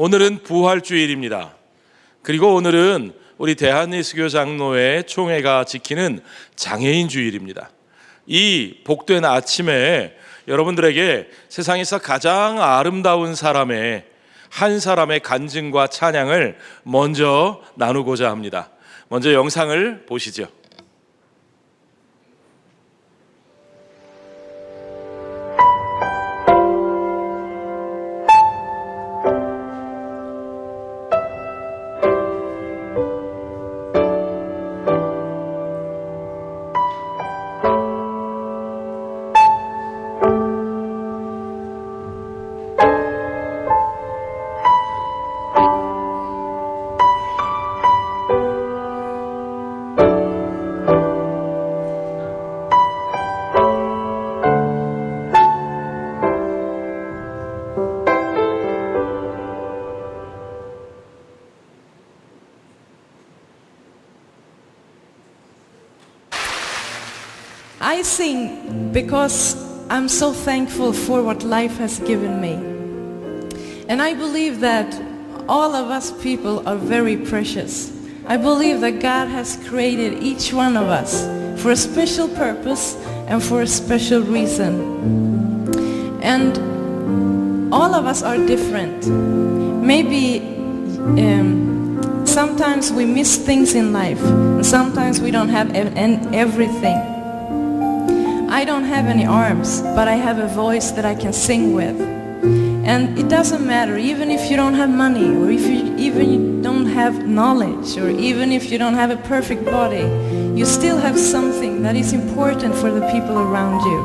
오늘은 부활주일입니다. 그리고 오늘은 우리 대한예수교 장로회 총회가 지키는 장애인 주일입니다. 이 복된 아침에 여러분들에게 세상에서 가장 아름다운 사람의 한 사람의 간증과 찬양을 먼저 나누고자 합니다. 먼저 영상을 보시죠. I sing because I'm so thankful for what life has given me. And I believe that all of us people are very precious. I believe that God has created each one of us for a special purpose and for a special reason. And all of us are different. Maybe sometimes we miss things in life, and sometimes we don't have everything. I don't have any arms, but I have a voice that I can sing with. And it doesn't matter, even if you don't have money, or if you even don't have knowledge, or even if you don't have a perfect body, you still have something that is important for the people around you.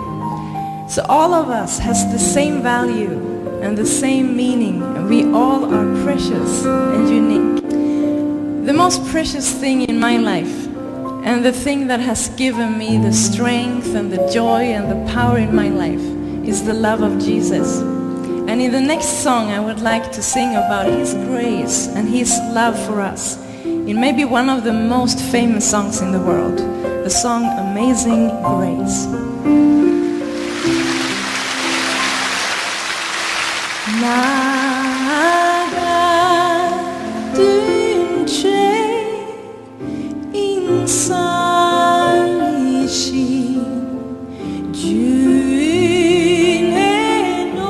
So all of us has the same value and the same meaning, and we all are precious and unique. The most precious thing in my life, and the thing that has given me the strength and the joy and the power in my life, is the love of Jesus. And in the next song I would like to sing about His grace and His love for us, in maybe one of the most famous songs in the world, the song Amazing Grace. 나가둔 죄 인살이신 주인의 놀라운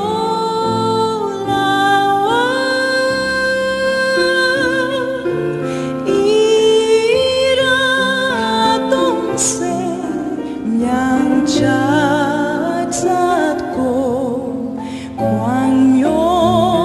이라동생 양짝 샀고 광명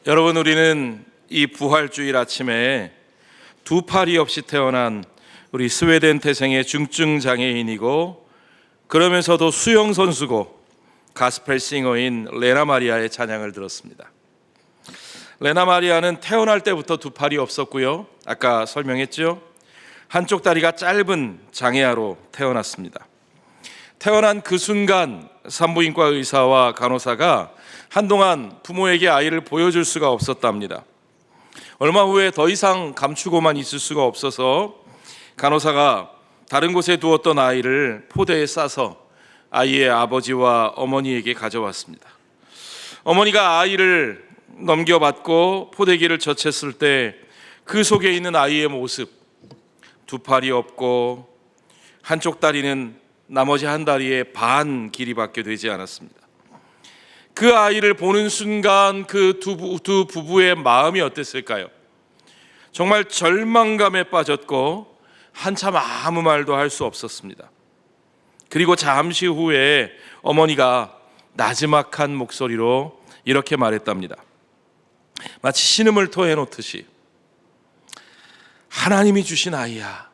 여러분, 우리는 이 부활주일 아침에 두 팔이 없이 태어난 우리 스웨덴 태생의 중증 장애인이고 그러면서도 수영 선수고 가스펠 싱어인 레나 마리아의 찬양을 들었습니다. 레나 마리아는 태어날 때부터 두 팔이 없었고요, 아까 설명했죠, 한쪽 다리가 짧은 장애아로 태어났습니다. 태어난 그 순간 산부인과 의사와 간호사가 한동안 부모에게 아이를 보여줄 수가 없었답니다. 얼마 후에 더 이상 감추고만 있을 수가 없어서 간호사가 다른 곳에 두었던 아이를 포대에 싸서 아이의 아버지와 어머니에게 가져왔습니다. 어머니가 아이를 넘겨받고 포대기를 젖혔을 때 그 속에 있는 아이의 모습, 두 팔이 없고 한쪽 다리는 나머지 한 다리의 반 길이밖에 되지 않았습니다. 그 아이를 보는 순간 그 두 부부의 마음이 어땠을까요? 정말 절망감에 빠졌고 한참 아무 말도 할 수 없었습니다. 그리고 잠시 후에 어머니가 나지막한 목소리로 이렇게 말했답니다. 마치 신음을 토해놓듯이, 하나님이 주신 아이야.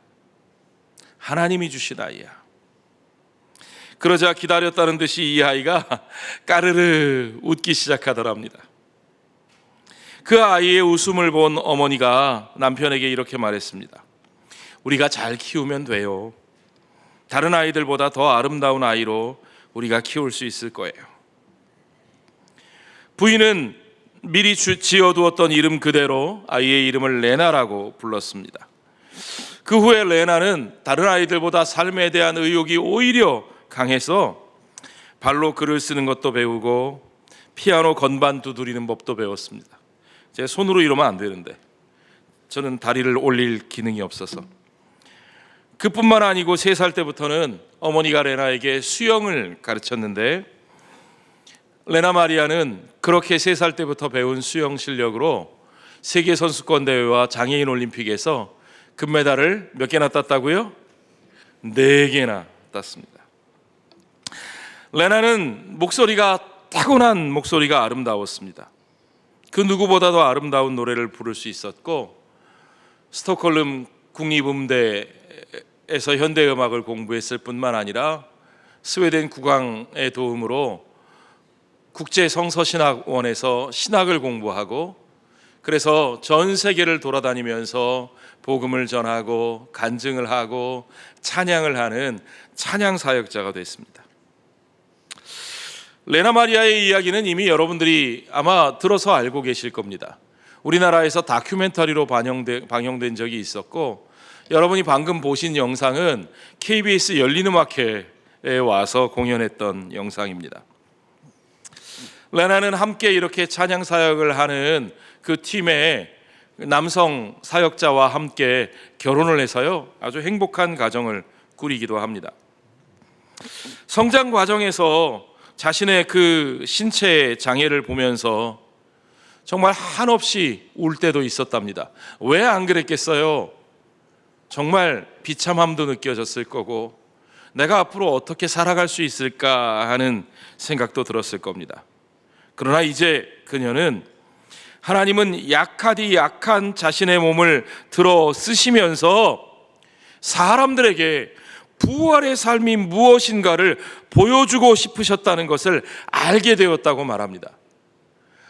하나님이 주신 아이야. 그러자 기다렸다는 듯이 이 아이가 까르르 웃기 시작하더랍니다. 그 아이의 웃음을 본 어머니가 남편에게 이렇게 말했습니다. 우리가 잘 키우면 돼요. 다른 아이들보다 더 아름다운 아이로 우리가 키울 수 있을 거예요. 부인은 미리 지어두었던 이름 그대로 아이의 이름을 레나라고 불렀습니다. 그 후에 레나는 다른 아이들보다 삶에 대한 의욕이 오히려 강해서 발로 글을 쓰는 것도 배우고 피아노 건반 두드리는 법도 배웠습니다. 제 손으로 이러면 안 되는데 저는 다리를 올릴 기능이 없어서. 그뿐만 아니고 3살 때부터는 어머니가 레나에게 수영을 가르쳤는데 레나 마리아는 그렇게 3살 때부터 배운 수영 실력으로 세계선수권대회와 장애인 올림픽에서 금메달을 몇 개나 땄다고요? 4개나 땄습니다. 레나는 목소리가 타고난 목소리가 아름다웠습니다. 그 누구보다도 아름다운 노래를 부를 수 있었고 스톡홀름 국립음대에서 현대음악을 공부했을 뿐만 아니라 스웨덴 국왕의 도움으로 국제성서신학원에서 신학을 공부하고 그래서 전 세계를 돌아다니면서 복음을 전하고 간증을 하고 찬양을 하는 찬양 사역자가 됐습니다. 레나 마리아의 이야기는 이미 여러분들이 아마 들어서 알고 계실 겁니다. 우리나라에서 다큐멘터리로 방영된 적이 있었고 여러분이 방금 보신 영상은 KBS 열린음악회에 와서 공연했던 영상입니다. 레나는 함께 이렇게 찬양 사역을 하는 그 팀의 남성 사역자와 함께 결혼을 해서요, 아주 행복한 가정을 꾸리기도 합니다. 성장 과정에서 자신의 그 신체 장애를 보면서 정말 한없이 울 때도 있었답니다. 왜 안 그랬겠어요? 정말 비참함도 느껴졌을 거고 내가 앞으로 어떻게 살아갈 수 있을까 하는 생각도 들었을 겁니다. 그러나 이제 그녀는 하나님은 약하디 약한 자신의 몸을 들어 쓰시면서 사람들에게 부활의 삶이 무엇인가를 보여주고 싶으셨다는 것을 알게 되었다고 말합니다.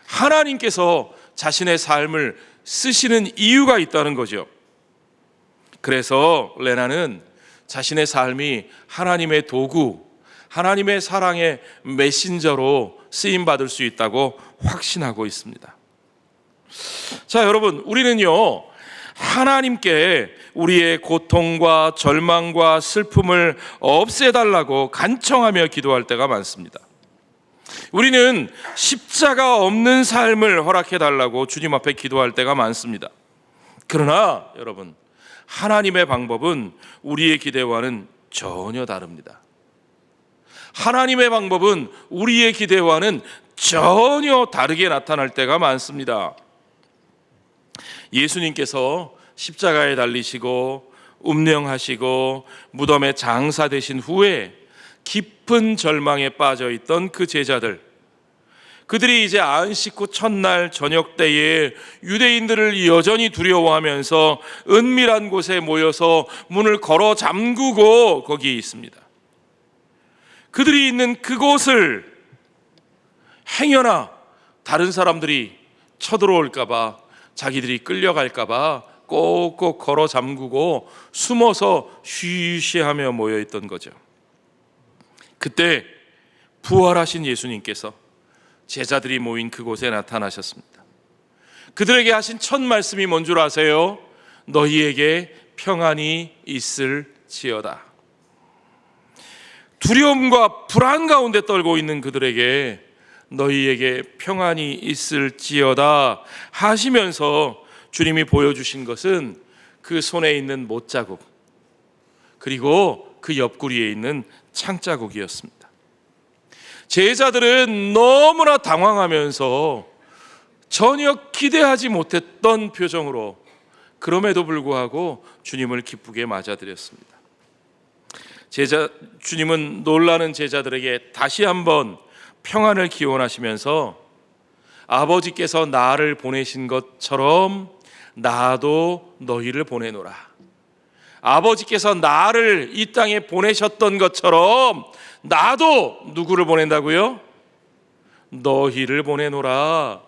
하나님께서 자신의 삶을 쓰시는 이유가 있다는 거죠. 그래서 레나는 자신의 삶이 하나님의 도구, 하나님의 사랑의 메신저로 쓰임받을 수 있다고 확신하고 있습니다. 자, 여러분, 우리는요 하나님께 우리의 고통과 절망과 슬픔을 없애달라고 간청하며 기도할 때가 많습니다. 우리는 십자가 없는 삶을 허락해달라고 주님 앞에 기도할 때가 많습니다. 그러나 여러분, 하나님의 방법은 우리의 기대와는 전혀 다릅니다. 하나님의 방법은 우리의 기대와는 전혀 다르게 나타날 때가 많습니다. 예수님께서 십자가에 달리시고 운명하시고 무덤에 장사되신 후에 깊은 절망에 빠져 있던 그 제자들, 그들이 이제 안식 후 첫날 저녁 때에 유대인들을 여전히 두려워하면서 은밀한 곳에 모여서 문을 걸어 잠그고 거기에 있습니다. 그들이 있는 그곳을 행여나 다른 사람들이 쳐들어올까 봐, 자기들이 끌려갈까 봐 꼭꼭 걸어 잠그고 숨어서 쉬쉬하며 모여있던 거죠. 그때 부활하신 예수님께서 제자들이 모인 그곳에 나타나셨습니다. 그들에게 하신 첫 말씀이 뭔 줄 아세요? 너희에게 평안이 있을지어다. 두려움과 불안 가운데 떨고 있는 그들에게 너희에게 평안이 있을지어다 하시면서 주님이 보여주신 것은 그 손에 있는 못자국, 그리고 그 옆구리에 있는 창자국이었습니다. 제자들은 너무나 당황하면서 전혀 기대하지 못했던 표정으로 그럼에도 불구하고 주님을 기쁘게 맞아들였습니다. 주님은 놀라는 제자들에게 다시 한번 평안을 기원하시면서 아버지께서 나를 보내신 것처럼 나도 너희를 보내노라. 아버지께서 나를 이 땅에 보내셨던 것처럼 나도 누구를 보낸다고요? 너희를 보내노라.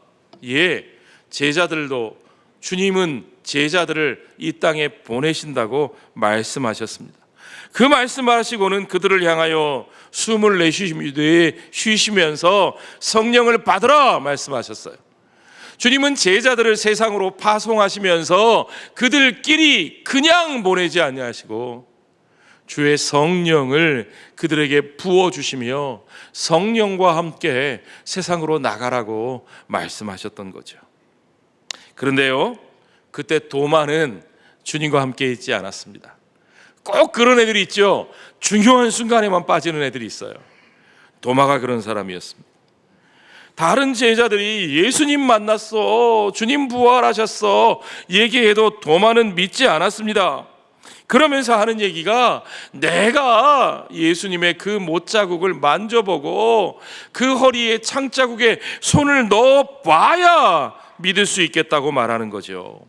예, 제자들도 주님은 제자들을 이 땅에 보내신다고 말씀하셨습니다. 그 말씀하시고는 그들을 향하여 숨을 내쉬시면서 성령을 받으라 말씀하셨어요. 주님은 제자들을 세상으로 파송하시면서 그들끼리 그냥 보내지 아니하시고 주의 성령을 그들에게 부어주시며 성령과 함께 세상으로 나가라고 말씀하셨던 거죠. 그런데요, 그때 도마는 주님과 함께 있지 않았습니다. 꼭 그런 애들이 있죠. 중요한 순간에만 빠지는 애들이 있어요. 도마가 그런 사람이었습니다. 다른 제자들이 예수님 만났어, 주님 부활하셨어 얘기해도 도마는 믿지 않았습니다. 그러면서 하는 얘기가 내가 예수님의 그 못자국을 만져보고 그 허리에 창자국에 손을 넣어봐야 믿을 수 있겠다고 말하는 거죠.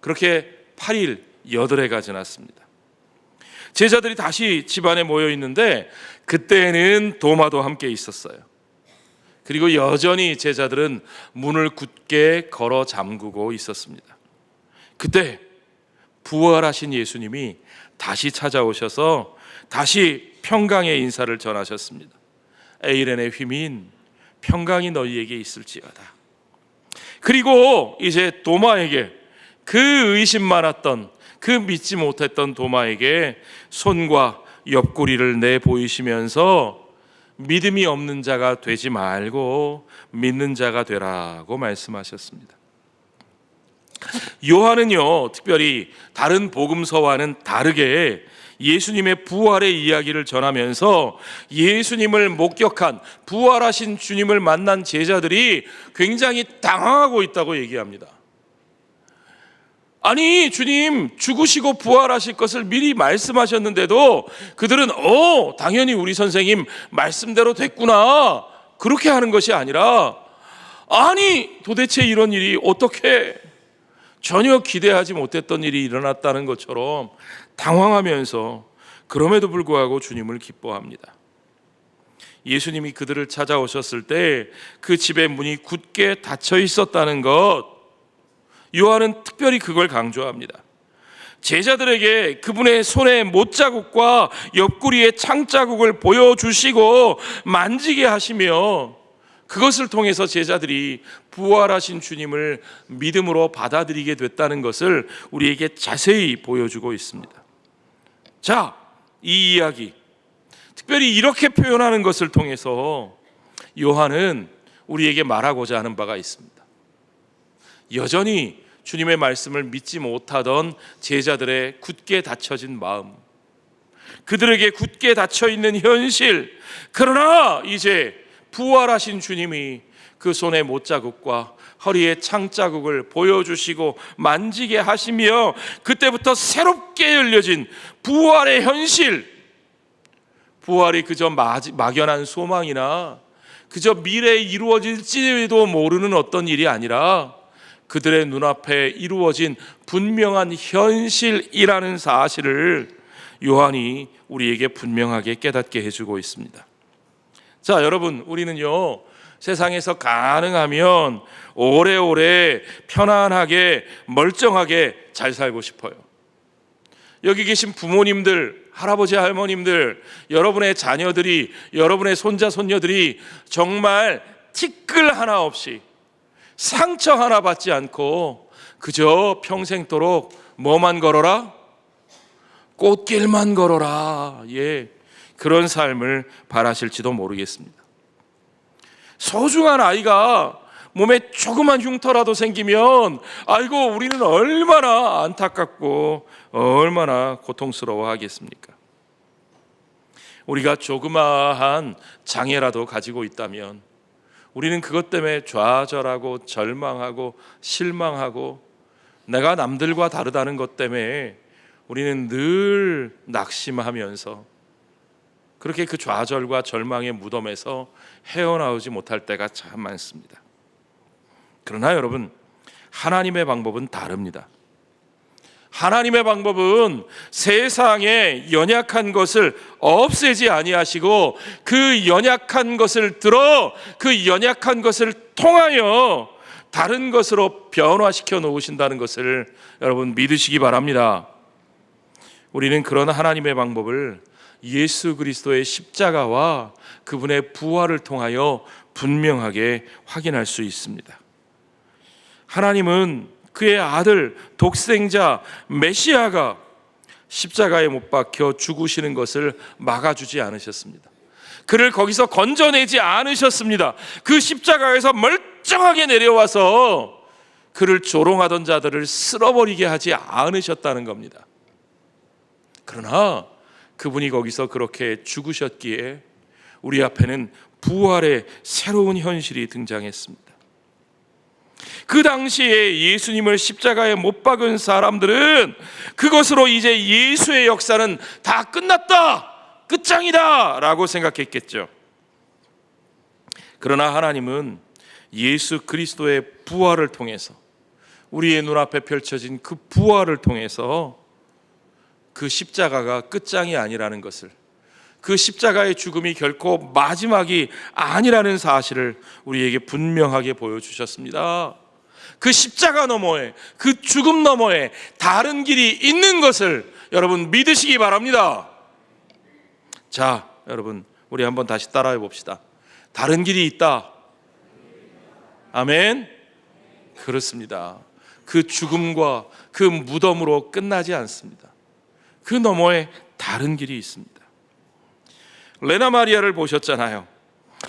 그렇게 8일 8회가 지났습니다. 제자들이 다시 집안에 모여 있는데 그때는 도마도 함께 있었어요. 그리고 여전히 제자들은 문을 굳게 걸어 잠그고 있었습니다. 그때 부활하신 예수님이 다시 찾아오셔서 다시 평강의 인사를 전하셨습니다. 에이렌의 휘민 평강이 너희에게 있을지어다. 그리고 이제 도마에게, 그 의심 많았던, 그 믿지 못했던 도마에게 손과 옆구리를 내보이시면서 믿음이 없는 자가 되지 말고 믿는 자가 되라고 말씀하셨습니다. 요한은요, 특별히 다른 복음서와는 다르게 예수님의 부활의 이야기를 전하면서 예수님을 목격한, 부활하신 주님을 만난 제자들이 굉장히 당황하고 있다고 얘기합니다. 아니, 주님 죽으시고 부활하실 것을 미리 말씀하셨는데도 그들은 당연히 우리 선생님 말씀대로 됐구나 그렇게 하는 것이 아니라, 아니 도대체 이런 일이 어떻게, 전혀 기대하지 못했던 일이 일어났다는 것처럼 당황하면서 그럼에도 불구하고 주님을 기뻐합니다. 예수님이 그들을 찾아오셨을 때 그 집의 문이 굳게 닫혀 있었다는 것, 요한은 특별히 그걸 강조합니다. 제자들에게 그분의 손에 못자국과 옆구리의 창자국을 보여주시고 만지게 하시며 그것을 통해서 제자들이 부활하신 주님을 믿음으로 받아들이게 됐다는 것을 우리에게 자세히 보여주고 있습니다. 자, 이 이야기, 특별히 이렇게 표현하는 것을 통해서 요한은 우리에게 말하고자 하는 바가 있습니다. 여전히 주님의 말씀을 믿지 못하던 제자들의 굳게 닫혀진 마음, 그들에게 굳게 닫혀있는 현실, 그러나 이제 부활하신 주님이 그 손에 못자국과 허리에 창자국을 보여주시고 만지게 하시며 그때부터 새롭게 열려진 부활의 현실, 부활이 그저 막연한 소망이나 그저 미래에 이루어질지도 모르는 어떤 일이 아니라 그들의 눈앞에 이루어진 분명한 현실이라는 사실을 요한이 우리에게 분명하게 깨닫게 해주고 있습니다. 자, 여러분, 우리는요 세상에서 가능하면 오래오래 편안하게 멀쩡하게 잘 살고 싶어요. 여기 계신 부모님들, 할아버지 할머님들, 여러분의 자녀들이, 여러분의 손자 손녀들이 정말 티끌 하나 없이 상처 하나 받지 않고 그저 평생도록 뭐만 걸어라? 꽃길만 걸어라. 예, 그런 삶을 바라실지도 모르겠습니다. 소중한 아이가 몸에 조그만 흉터라도 생기면 아이고 우리는 얼마나 안타깝고 얼마나 고통스러워 하겠습니까? 우리가 조그마한 장애라도 가지고 있다면 우리는 그것 때문에 좌절하고 절망하고 실망하고 내가 남들과 다르다는 것 때문에 우리는 늘 낙심하면서 그렇게 그 좌절과 절망의 무덤에서 헤어나오지 못할 때가 참 많습니다. 그러나 여러분, 하나님의 방법은 다릅니다. 하나님의 방법은 세상에 연약한 것을 없애지 아니하시고 그 연약한 것을 들어 그 연약한 것을 통하여 다른 것으로 변화시켜 놓으신다는 것을 여러분 믿으시기 바랍니다. 우리는 그런 하나님의 방법을 예수 그리스도의 십자가와 그분의 부활을 통하여 분명하게 확인할 수 있습니다. 하나님은 그의 아들 독생자 메시아가 십자가에 못 박혀 죽으시는 것을 막아주지 않으셨습니다. 그를 거기서 건져내지 않으셨습니다. 그 십자가에서 멀쩡하게 내려와서 그를 조롱하던 자들을 쓸어버리게 하지 않으셨다는 겁니다. 그러나 그분이 거기서 그렇게 죽으셨기에 우리 앞에는 부활의 새로운 현실이 등장했습니다. 그 당시에 예수님을 십자가에 못 박은 사람들은 그것으로 이제 예수의 역사는 다 끝났다, 끝장이다 라고 생각했겠죠. 그러나 하나님은 예수 그리스도의 부활을 통해서 우리의 눈앞에 펼쳐진 그 부활을 통해서 그 십자가가 끝장이 아니라는 것을, 그 십자가의 죽음이 결코 마지막이 아니라는 사실을 우리에게 분명하게 보여주셨습니다. 그 십자가 너머에, 그 죽음 너머에 다른 길이 있는 것을 여러분 믿으시기 바랍니다. 자, 여러분 우리 한번 다시 따라해 봅시다. 다른 길이 있다. 아멘. 그렇습니다. 그 죽음과 그 무덤으로 끝나지 않습니다. 그 너머에 다른 길이 있습니다. 레나 마리아를 보셨잖아요.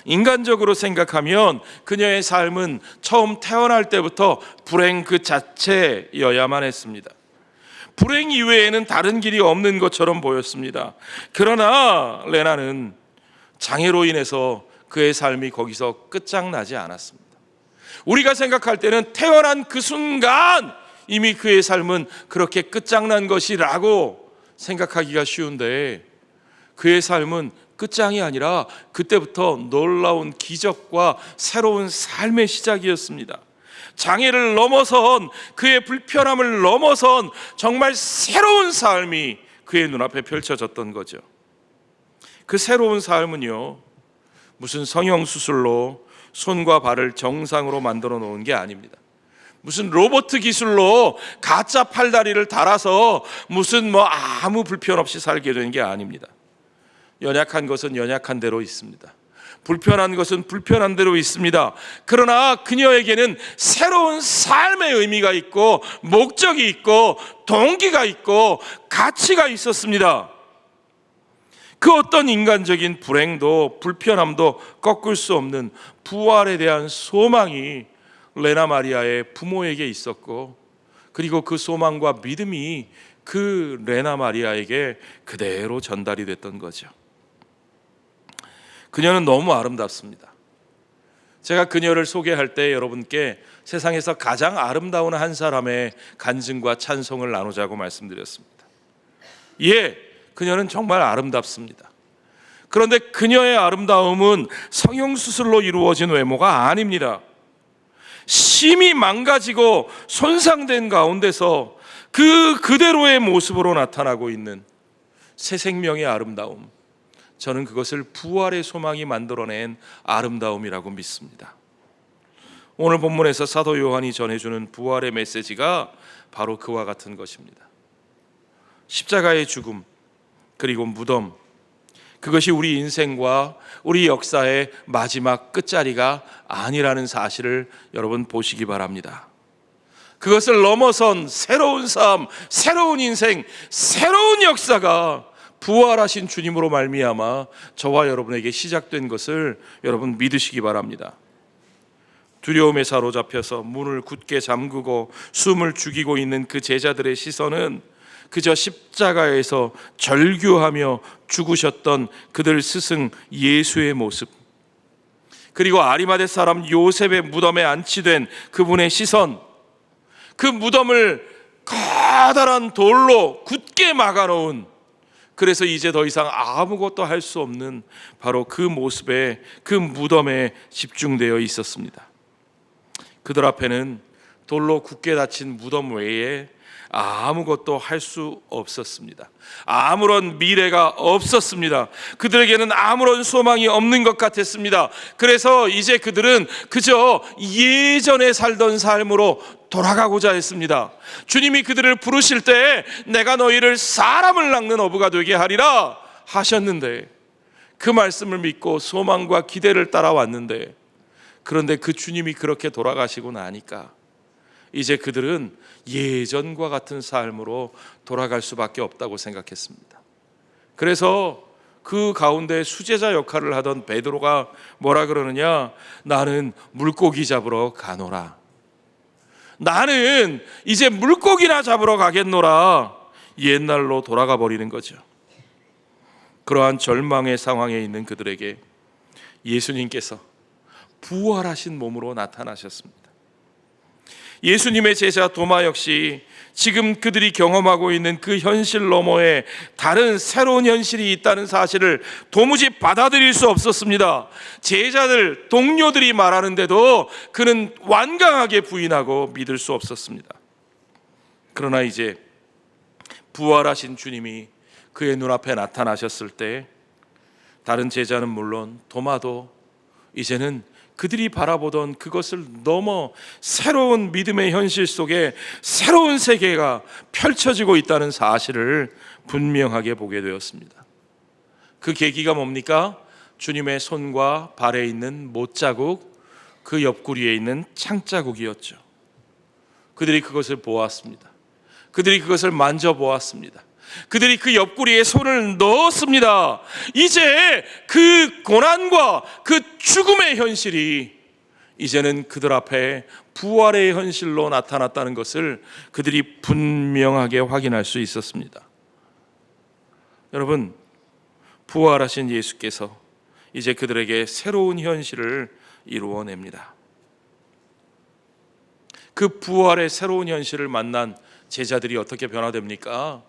인간적으로 생각하면 그녀의 삶은 처음 태어날 때부터 불행 그 자체여야만 했습니다. 불행 이외에는 다른 길이 없는 것처럼 보였습니다. 그러나 레나는 장애로 인해서 그의 삶이 거기서 끝장나지 않았습니다. 우리가 생각할 때는 태어난 그 순간 이미 그의 삶은 그렇게 끝장난 것이라고 생각하기가 쉬운데 그의 삶은 끝장이 아니라 그때부터 놀라운 기적과 새로운 삶의 시작이었습니다. 장애를 넘어선, 그의 불편함을 넘어선 정말 새로운 삶이 그의 눈앞에 펼쳐졌던 거죠. 그 새로운 삶은요, 무슨 성형수술로 손과 발을 정상으로 만들어 놓은 게 아닙니다. 무슨 로봇 기술로 가짜 팔다리를 달아서 무슨 아무 불편 없이 살게 된 게 아닙니다. 연약한 것은 연약한 대로 있습니다. 불편한 것은 불편한 대로 있습니다. 그러나 그녀에게는 새로운 삶의 의미가 있고 목적이 있고 동기가 있고 가치가 있었습니다. 그 어떤 인간적인 불행도 불편함도 꺾을 수 없는 부활에 대한 소망이 레나 마리아의 부모에게 있었고, 그리고 그 소망과 믿음이 그 레나 마리아에게 그대로 전달이 됐던 거죠. 그녀는 너무 아름답습니다. 제가 그녀를 소개할 때 여러분께 세상에서 가장 아름다운 한 사람의 간증과 찬송을 나누자고 말씀드렸습니다. 예, 그녀는 정말 아름답습니다. 그런데 그녀의 아름다움은 성형수술로 이루어진 외모가 아닙니다. 심히 망가지고 손상된 가운데서 그대로의 모습으로 나타나고 있는 새 생명의 아름다움, 저는 그것을 부활의 소망이 만들어낸 아름다움이라고 믿습니다. 오늘 본문에서 사도 요한이 전해주는 부활의 메시지가 바로 그와 같은 것입니다. 십자가의 죽음, 그리고 무덤, 그것이 우리 인생과 우리 역사의 마지막 끝자리가 아니라는 사실을 여러분 보시기 바랍니다. 그것을 넘어선 새로운 삶, 새로운 인생, 새로운 역사가 부활하신 주님으로 말미암아 저와 여러분에게 시작된 것을 여러분 믿으시기 바랍니다. 두려움에 사로잡혀서 문을 굳게 잠그고 숨을 죽이고 있는 그 제자들의 시선은 그저 십자가에서 절규하며 죽으셨던 그들 스승 예수의 모습, 그리고 아리마대 사람 요셉의 무덤에 안치된 그분의 시선, 그 무덤을 커다란 돌로 굳게 막아놓은, 그래서 이제 더 이상 아무것도 할 수 없는 바로 그 모습에, 그 무덤에 집중되어 있었습니다. 그들 앞에는 돌로 굳게 닫힌 무덤 외에 아무것도 할 수 없었습니다. 아무런 미래가 없었습니다. 그들에게는 아무런 소망이 없는 것 같았습니다. 그래서 이제 그들은 그저 예전에 살던 삶으로 돌아가고자 했습니다. 주님이 그들을 부르실 때 내가 너희를 사람을 낚는 어부가 되게 하리라 하셨는데, 그 말씀을 믿고 소망과 기대를 따라왔는데, 그런데 그 주님이 그렇게 돌아가시고 나니까 이제 그들은 예전과 같은 삶으로 돌아갈 수밖에 없다고 생각했습니다. 그래서 그 가운데 수제자 역할을 하던 베드로가 뭐라 그러느냐, 나는 물고기 잡으러 가노라, 나는 이제 물고기나 잡으러 가겠노라, 옛날로 돌아가 버리는 거죠. 그러한 절망의 상황에 있는 그들에게 예수님께서 부활하신 몸으로 나타나셨습니다. 예수님의 제자 도마 역시 지금 그들이 경험하고 있는 그 현실 너머에 다른 새로운 현실이 있다는 사실을 도무지 받아들일 수 없었습니다. 제자들, 동료들이 말하는데도 그는 완강하게 부인하고 믿을 수 없었습니다. 그러나 이제 부활하신 주님이 그의 눈앞에 나타나셨을 때 다른 제자는 물론 도마도 이제는 그들이 바라보던 그것을 넘어 새로운 믿음의 현실 속에 새로운 세계가 펼쳐지고 있다는 사실을 분명하게 보게 되었습니다. 그 계기가 뭡니까? 주님의 손과 발에 있는 못자국, 그 옆구리에 있는 창자국이었죠. 그들이 그것을 보았습니다. 그들이 그것을 만져보았습니다. 그들이 그 옆구리에 손을 넣었습니다. 이제 그 고난과 그 죽음의 현실이 이제는 그들 앞에 부활의 현실로 나타났다는 것을 그들이 분명하게 확인할 수 있었습니다. 여러분, 부활하신 예수께서 이제 그들에게 새로운 현실을 이루어냅니다. 그 부활의 새로운 현실을 만난 제자들이 어떻게 변화됩니까?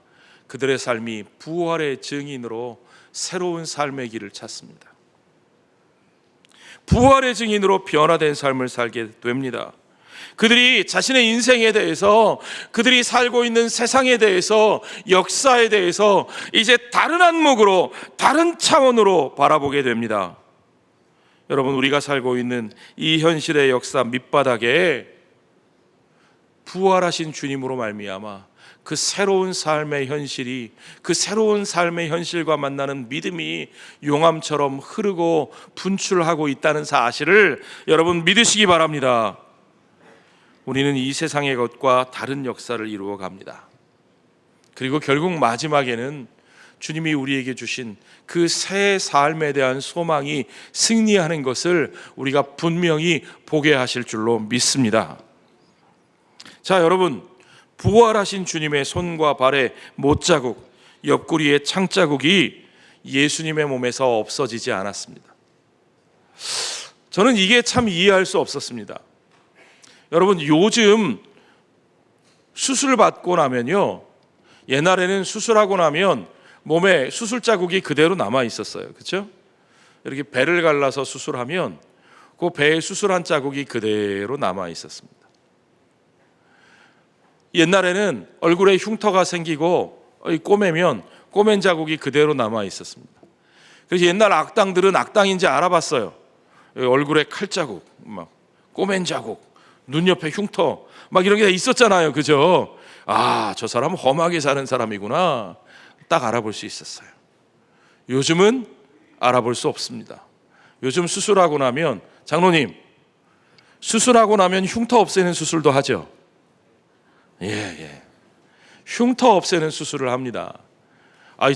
그들의 삶이 부활의 증인으로 새로운 삶의 길을 찾습니다. 부활의 증인으로 변화된 삶을 살게 됩니다. 그들이 자신의 인생에 대해서, 그들이 살고 있는 세상에 대해서, 역사에 대해서 이제 다른 안목으로, 다른 차원으로 바라보게 됩니다. 여러분, 우리가 살고 있는 이 현실의 역사 밑바닥에 부활하신 주님으로 말미암아 그 새로운 삶의 현실이, 그 새로운 삶의 현실과 만나는 믿음이 용암처럼 흐르고 분출하고 있다는 사실을 여러분 믿으시기 바랍니다. 우리는 이 세상의 것과 다른 역사를 이루어 갑니다. 그리고 결국 마지막에는 주님이 우리에게 주신 그 새 삶에 대한 소망이 승리하는 것을 우리가 분명히 보게 하실 줄로 믿습니다. 자, 여러분, 부활하신 주님의 손과 발의 못자국, 옆구리의 창자국이 예수님의 몸에서 없어지지 않았습니다. 저는 이게 참 이해할 수 없었습니다. 여러분, 요즘 수술 받고 나면요, 옛날에는 수술하고 나면 몸에 수술 자국이 그대로 남아 있었어요. 그렇죠? 이렇게 배를 갈라서 수술하면 그 배에 수술한 자국이 그대로 남아 있었습니다. 옛날에는 얼굴에 흉터가 생기고 꼬매면 꼬맨 자국이 그대로 남아 있었습니다. 그래서 옛날 악당들은 악당인지 알아봤어요. 얼굴에 칼 자국, 막 꼬맨 자국, 눈 옆에 흉터, 막 이런 게 있었잖아요. 그죠? 아, 저 사람은 험하게 사는 사람이구나. 딱 알아볼 수 있었어요. 요즘은 알아볼 수 없습니다. 요즘 수술하고 나면, 장로님, 수술하고 나면 흉터 없애는 수술도 하죠? 예. 흉터 없애는 수술을 합니다.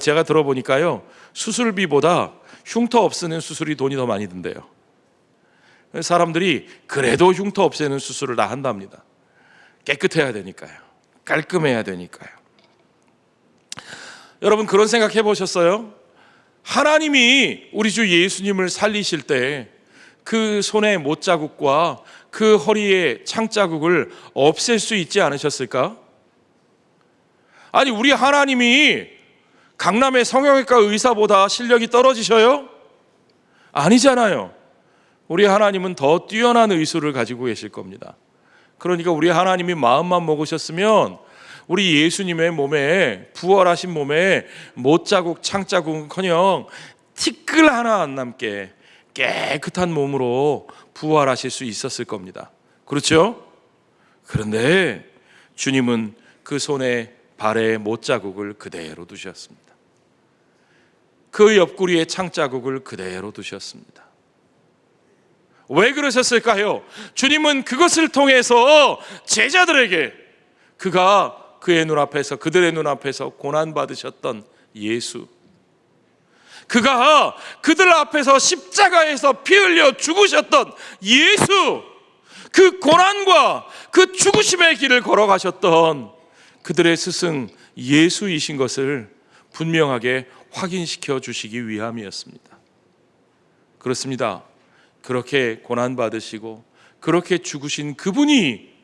제가 들어보니까요, 수술비보다 흉터 없애는 수술이 돈이 더 많이 든대요. 사람들이 그래도 흉터 없애는 수술을 다 한답니다. 깨끗해야 되니까요. 깔끔해야 되니까요. 여러분, 그런 생각 해보셨어요? 하나님이 우리 주 예수님을 살리실 때 그 손에 못자국과 그 허리에 창자국을 없앨 수 있지 않으셨을까? 아니, 우리 하나님이 강남의 성형외과 의사보다 실력이 떨어지셔요? 아니잖아요. 우리 하나님은 더 뛰어난 의술을 가지고 계실 겁니다. 그러니까 우리 하나님이 마음만 먹으셨으면 우리 예수님의 몸에, 부활하신 몸에 못자국, 창자국은커녕 티끌 하나 안 남게 깨끗한 몸으로 부활하실 수 있었을 겁니다. 그렇죠? 그런데 주님은 그 손에 발에 못자국을 그대로 두셨습니다. 그 옆구리에 창자국을 그대로 두셨습니다. 왜 그러셨을까요? 주님은 그것을 통해서 제자들에게 그가 그의 눈앞에서, 그들의 눈앞에서 고난받으셨던 예수, 그가 그들 앞에서 십자가에서 피 흘려 죽으셨던 예수, 그 고난과 그 죽으심의 길을 걸어가셨던 그들의 스승 예수이신 것을 분명하게 확인시켜 주시기 위함이었습니다. 그렇습니다. 그렇게 고난받으시고 그렇게 죽으신 그분이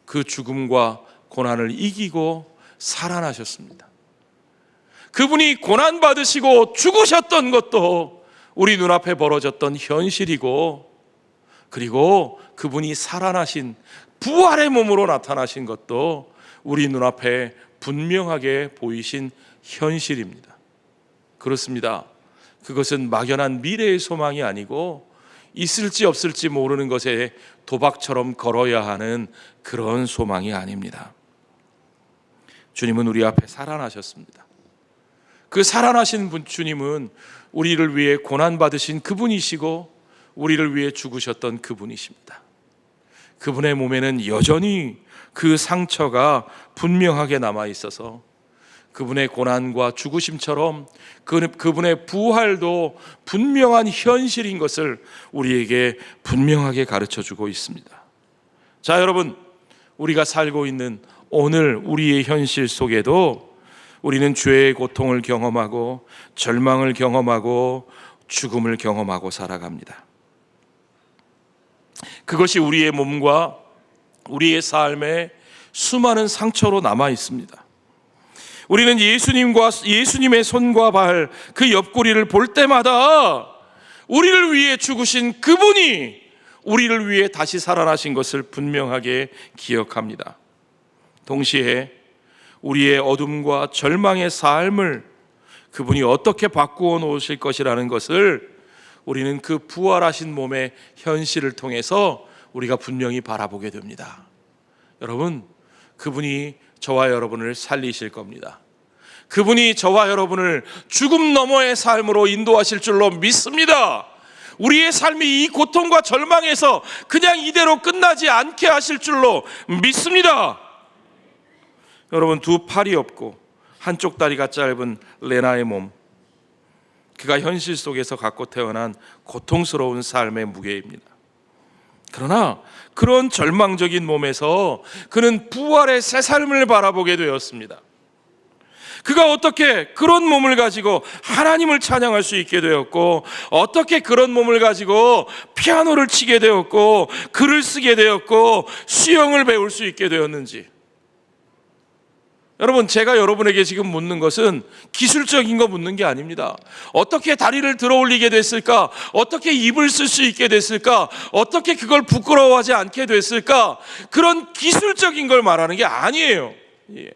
그 죽음과 고난을 이기고 살아나셨습니다. 그분이 고난받으시고 죽으셨던 것도 우리 눈앞에 벌어졌던 현실이고, 그리고 그분이 살아나신 부활의 몸으로 나타나신 것도 우리 눈앞에 분명하게 보이신 현실입니다. 그렇습니다. 그것은 막연한 미래의 소망이 아니고 있을지 없을지 모르는 것에 도박처럼 걸어야 하는 그런 소망이 아닙니다. 주님은 우리 앞에 살아나셨습니다. 그 살아나신 분 주님은 우리를 위해 고난받으신 그분이시고 우리를 위해 죽으셨던 그분이십니다. 그분의 몸에는 여전히 그 상처가 분명하게 남아 있어서 그분의 고난과 죽으심처럼 그분의 부활도 분명한 현실인 것을 우리에게 분명하게 가르쳐주고 있습니다. 자, 여러분, 우리가 살고 있는 오늘 우리의 현실 속에도 우리는 죄의 고통을 경험하고 절망을 경험하고 죽음을 경험하고 살아갑니다. 그것이 우리의 몸과 우리의 삶에 수많은 상처로 남아 있습니다. 우리는 예수님의 손과 발, 그 옆구리를 볼 때마다 우리를 위해 죽으신 그분이 우리를 위해 다시 살아나신 것을 분명하게 기억합니다. 동시에 우리의 어둠과 절망의 삶을 그분이 어떻게 바꾸어 놓으실 것이라는 것을 우리는 그 부활하신 몸의 현실을 통해서 우리가 분명히 바라보게 됩니다. 여러분, 그분이 저와 여러분을 살리실 겁니다. 그분이 저와 여러분을 죽음 너머의 삶으로 인도하실 줄로 믿습니다. 우리의 삶이 이 고통과 절망에서 그냥 이대로 끝나지 않게 하실 줄로 믿습니다. 여러분, 두 팔이 없고 한쪽 다리가 짧은 레나의 몸, 그가 현실 속에서 갖고 태어난 고통스러운 삶의 무게입니다. 그러나 그런 절망적인 몸에서 그는 부활의 새 삶을 바라보게 되었습니다. 그가 어떻게 그런 몸을 가지고 하나님을 찬양할 수 있게 되었고, 어떻게 그런 몸을 가지고 피아노를 치게 되었고, 글을 쓰게 되었고, 수영을 배울 수 있게 되었는지, 여러분, 제가 여러분에게 지금 묻는 것은 기술적인 거 묻는 게 아닙니다. 어떻게 다리를 들어 올리게 됐을까? 어떻게 입을 쓸 수 있게 됐을까? 어떻게 그걸 부끄러워하지 않게 됐을까? 그런 기술적인 걸 말하는 게 아니에요. 예.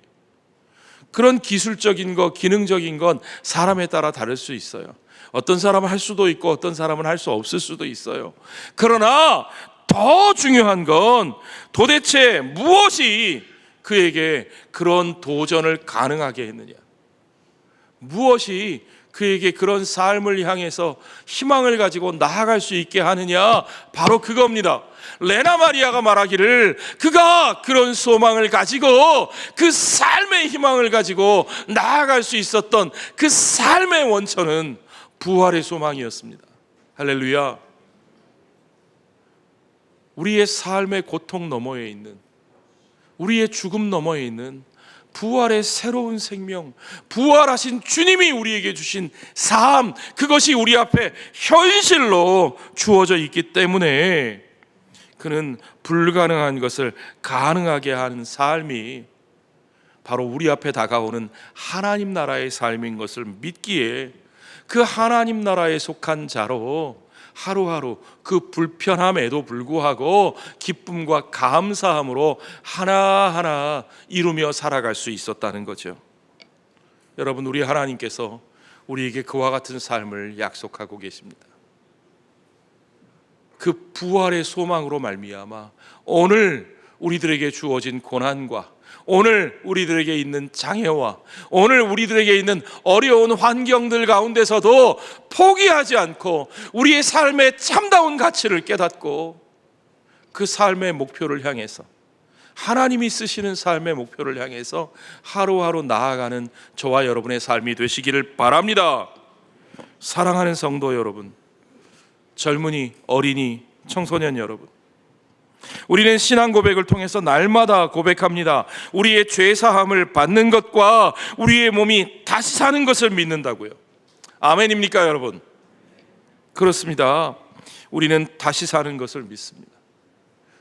그런 기술적인 거, 기능적인 건 사람에 따라 다를 수 있어요. 어떤 사람은 할 수도 있고 어떤 사람은 할 수 없을 수도 있어요. 그러나 더 중요한 건 도대체 무엇이 그에게 그런 도전을 가능하게 했느냐? 무엇이 그에게 그런 삶을 향해서 희망을 가지고 나아갈 수 있게 하느냐? 바로 그겁니다. 레나 마리아가 말하기를 그가 그런 소망을 가지고 그 삶의 희망을 가지고 나아갈 수 있었던 그 삶의 원천은 부활의 소망이었습니다. 할렐루야. 우리의 삶의 고통 너머에 있는, 우리의 죽음 너머에 있는 부활의 새로운 생명, 부활하신 주님이 우리에게 주신 삶, 그것이 우리 앞에 현실로 주어져 있기 때문에 그는 불가능한 것을 가능하게 하는 삶이 바로 우리 앞에 다가오는 하나님 나라의 삶인 것을 믿기에 그 하나님 나라에 속한 자로 하루하루 그 불편함에도 불구하고 기쁨과 감사함으로 하나하나 이루며 살아갈 수 있었다는 거죠. 여러분, 우리 하나님께서 우리에게 그와 같은 삶을 약속하고 계십니다. 그 부활의 소망으로 말미암아 오늘 우리들에게 주어진 고난과 오늘 우리들에게 있는 장애와 오늘 우리들에게 있는 어려운 환경들 가운데서도 포기하지 않고 우리의 삶의 참다운 가치를 깨닫고 그 삶의 목표를 향해서, 하나님이 쓰시는 삶의 목표를 향해서 하루하루 나아가는 저와 여러분의 삶이 되시기를 바랍니다. 사랑하는 성도 여러분, 젊은이, 어린이, 청소년 여러분, 우리는 신앙 고백을 통해서 날마다 고백합니다. 우리의 죄 사함을 받는 것과 우리의 몸이 다시 사는 것을 믿는다고요. 아멘입니까, 여러분? 그렇습니다. 우리는 다시 사는 것을 믿습니다.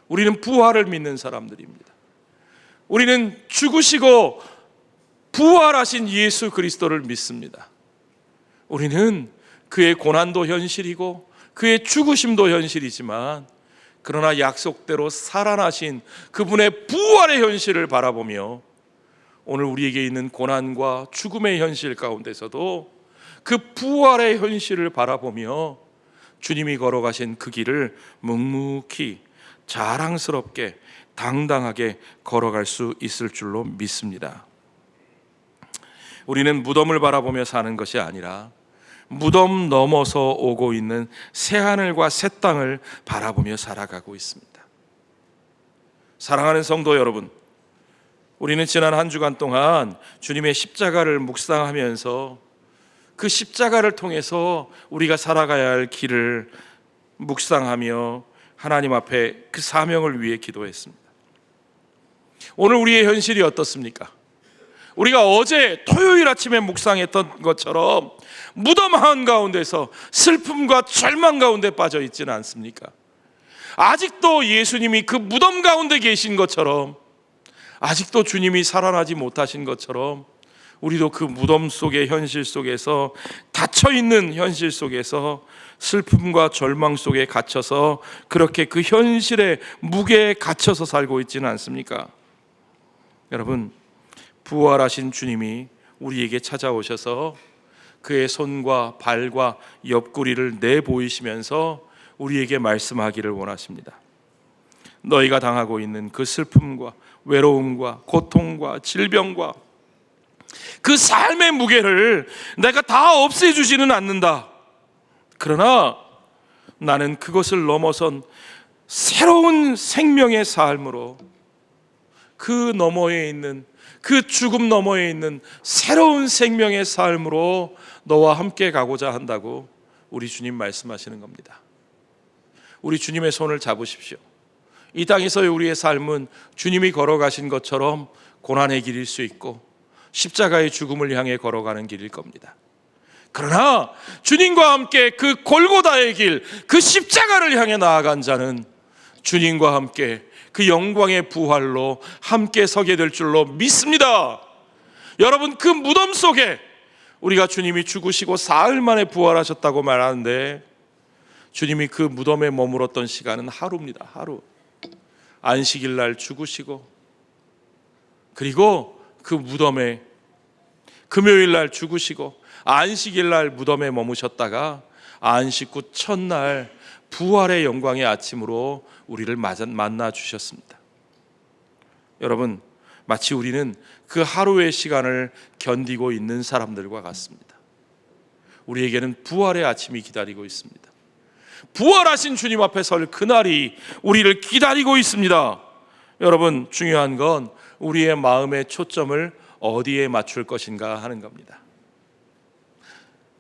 우리는 부활을 믿는 사람들입니다. 우리는 죽으시고 부활하신 예수 그리스도를 믿습니다. 우리는 그의 고난도 현실이고 그의 죽으심도 현실이지만 그러나 약속대로 살아나신 그분의 부활의 현실을 바라보며 오늘 우리에게 있는 고난과 죽음의 현실 가운데서도 그 부활의 현실을 바라보며 주님이 걸어가신 그 길을 묵묵히 자랑스럽게 당당하게 걸어갈 수 있을 줄로 믿습니다. 우리는 무덤을 바라보며 사는 것이 아니라 무덤 넘어서 오고 있는 새하늘과 새 땅을 바라보며 살아가고 있습니다. 사랑하는 성도 여러분, 우리는 지난 한 주간 동안 주님의 십자가를 묵상하면서 그 십자가를 통해서 우리가 살아가야 할 길을 묵상하며 하나님 앞에 그 사명을 위해 기도했습니다. 오늘 우리의 현실이 어떻습니까? 우리가 어제 토요일 아침에 묵상했던 것처럼 무덤 한가운데서 슬픔과 절망 가운데 빠져 있지는 않습니까? 아직도 예수님이 그 무덤 가운데 계신 것처럼, 아직도 주님이 살아나지 못하신 것처럼 우리도 그 무덤 속의 현실 속에서, 닫혀있는 현실 속에서 슬픔과 절망 속에 갇혀서 그렇게 그 현실의 무게에 갇혀서 살고 있지는 않습니까? 여러분, 부활하신 주님이 우리에게 찾아오셔서 그의 손과 발과 옆구리를 내보이시면서 우리에게 말씀하기를 원하십니다. 너희가 당하고 있는 그 슬픔과 외로움과 고통과 질병과 그 삶의 무게를 내가 다 없애주지는 않는다. 그러나 나는 그것을 넘어선 새로운 생명의 삶으로, 그 너머에 있는, 그 죽음 너머에 있는 새로운 생명의 삶으로 너와 함께 가고자 한다고 우리 주님 말씀하시는 겁니다. 우리 주님의 손을 잡으십시오. 이 땅에서의 우리의 삶은 주님이 걸어가신 것처럼 고난의 길일 수 있고 십자가의 죽음을 향해 걸어가는 길일 겁니다. 그러나 주님과 함께 그 골고다의 길, 그 십자가를 향해 나아간 자는 주님과 함께 그 영광의 부활로 함께 서게 될 줄로 믿습니다. 여러분, 그 무덤 속에 우리가 주님이 죽으시고 사흘 만에 부활하셨다고 말하는데, 주님이 그 무덤에 머물었던 시간은 하루입니다. 하루. 안식일 날 죽으시고, 그리고 그 무덤에 금요일 날 죽으시고 안식일 날 무덤에 머무셨다가 안식 후 첫날 부활의 영광의 아침으로 우리를 만나 주셨습니다. 여러분, 마치 우리는 그 하루의 시간을 견디고 있는 사람들과 같습니다. 우리에게는 부활의 아침이 기다리고 있습니다. 부활하신 주님 앞에 설 그날이 우리를 기다리고 있습니다. 여러분, 중요한 건 우리의 마음의 초점을 어디에 맞출 것인가 하는 겁니다.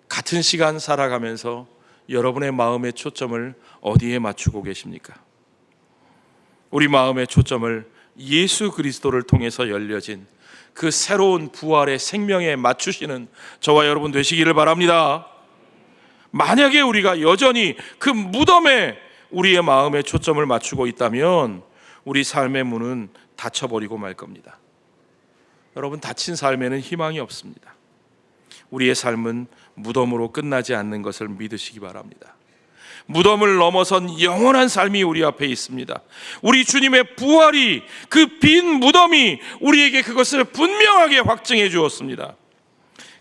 같은 시간 살아가면서 여러분의 마음의 초점을 어디에 맞추고 계십니까? 우리 마음의 초점을 예수 그리스도를 통해서 열려진 그 새로운 부활의 생명에 맞추시는 저와 여러분 되시기를 바랍니다. 만약에 우리가 여전히 그 무덤에 우리의 마음의 초점을 맞추고 있다면 우리 삶의 문은 닫혀버리고 말 겁니다. 여러분, 닫힌 삶에는 희망이 없습니다. 우리의 삶은 무덤으로 끝나지 않는 것을 믿으시기 바랍니다. 무덤을 넘어선 영원한 삶이 우리 앞에 있습니다. 우리 주님의 부활이, 그 빈 무덤이 우리에게 그것을 분명하게 확증해 주었습니다.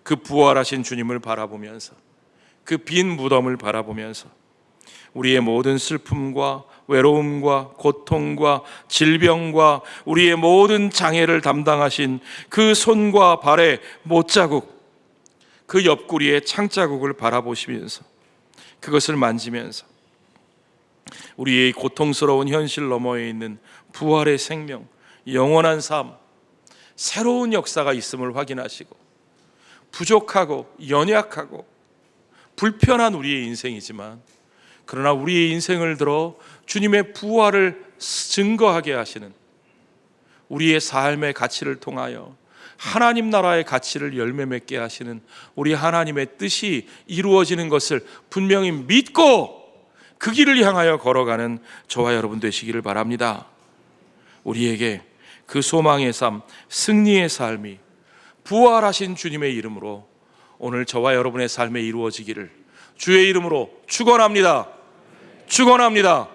그 부활하신 주님을 바라보면서, 그 빈 무덤을 바라보면서 우리의 모든 슬픔과 외로움과 고통과 질병과 우리의 모든 장애를 담당하신 그 손과 발의 못자국, 그 옆구리의 창자국을 바라보시면서 그것을 만지면서 우리의 고통스러운 현실 너머에 있는 부활의 생명, 영원한 삶, 새로운 역사가 있음을 확인하시고, 부족하고 연약하고 불편한 우리의 인생이지만 그러나 우리의 인생을 들어 주님의 부활을 증거하게 하시는, 우리의 삶의 가치를 통하여 하나님 나라의 가치를 열매 맺게 하시는 우리 하나님의 뜻이 이루어지는 것을 분명히 믿고 그 길을 향하여 걸어가는 저와 여러분 되시기를 바랍니다. 우리에게 그 소망의 삶, 승리의 삶이 부활하신 주님의 이름으로 오늘 저와 여러분의 삶에 이루어지기를 주의 이름으로 축원합니다. 축원합니다.